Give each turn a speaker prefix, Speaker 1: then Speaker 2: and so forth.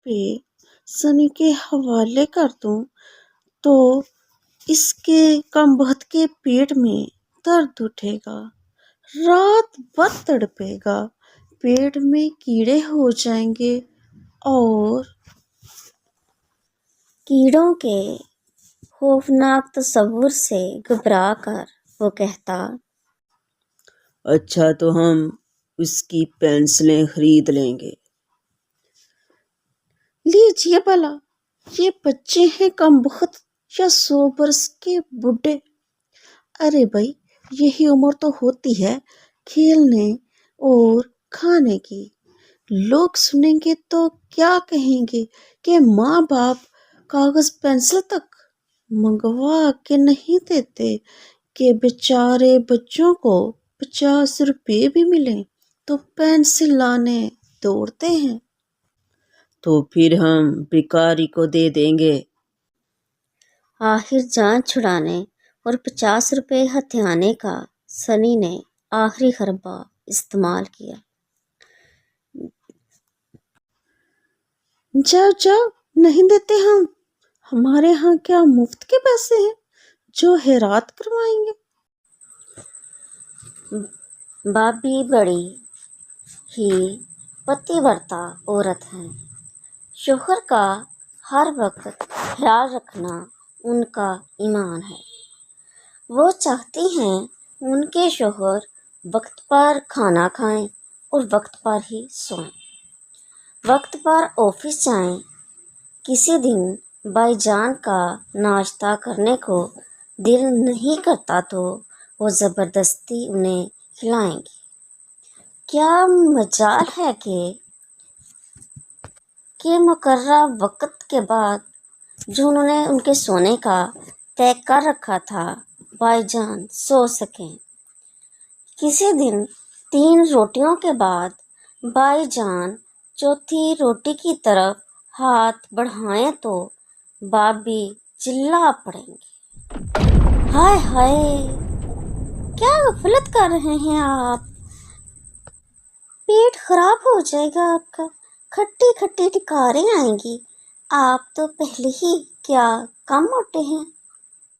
Speaker 1: پہ سنی کے حوالے کر دوں تو اس کے کم بخت کے پیٹ میں درد اٹھے گا، رات بھر تڑپے گا، پیٹ میں کیڑے ہو جائیں گے، اور
Speaker 2: کیڑوں کے خوفناک تصور سے گھبرا کر وہ کہتا،
Speaker 3: اچھا تو ہم اس کی پینسلیں خرید لیں گے۔
Speaker 1: لیجیے بھلا، یہ بچے ہیں کم بخت یا 100 برس کے بڈھے؟ ارے بھائی، یہی عمر تو ہوتی ہے کھیلنے اور کھانے کی۔ لوگ سنیں گے تو کیا کہیں گے کہ ماں باپ کاغذ پینسل تک منگوا کے نہیں دیتے کہ بیچارے بچوں کو 50 روپے بھی ملیں تو پینسل لانے دوڑتے ہیں۔
Speaker 3: تو پھر ہم بھکاری کو دے دیں گے۔
Speaker 2: آخر جان چھڑانے اور 50 روپے ہتھیانے کا سنی نے آخری حربہ استعمال کیا۔
Speaker 1: جاؤ جاؤ، نہیں دیتے ہم، ہمارے ہاں کیا مفت کے پیسے ہیں جو خیرات کروائیں گے؟
Speaker 2: بابی بڑی ہی پتی ورتا عورت ہیں، شوہر کا ہر وقت خیال رکھنا ان کا ایمان ہے۔ وہ چاہتی ہیں ان کے شوہر وقت پر کھانا کھائیں اور وقت پر ہی سوئیں، وقت پر آفس جائیں۔ کسی دن بھائی جان کا ناشتہ کرنے کو دل نہیں کرتا تو وہ زبردستی انہیں کھلائیں گی۔ کیا مجال ہے کہ مقررہ وقت کے بعد جو انہوں نے ان کے سونے کا طے کر رکھا تھا بھائی جان سو سکیں۔ کسی دن 3 روٹیوں کے بعد بھائی جان چوتھی روٹی کی طرف ہاتھ بڑھائیں تو بابی چلا پڑیں گے، ہائے ہائے، کیا غفلت کر رہے ہیں آپ، پیٹ خراب ہو جائے گا آپ کا، کھٹی کھٹی ڈکاریں آئیں گی، آپ تو پہلے ہی کیا کم موٹے ہیں۔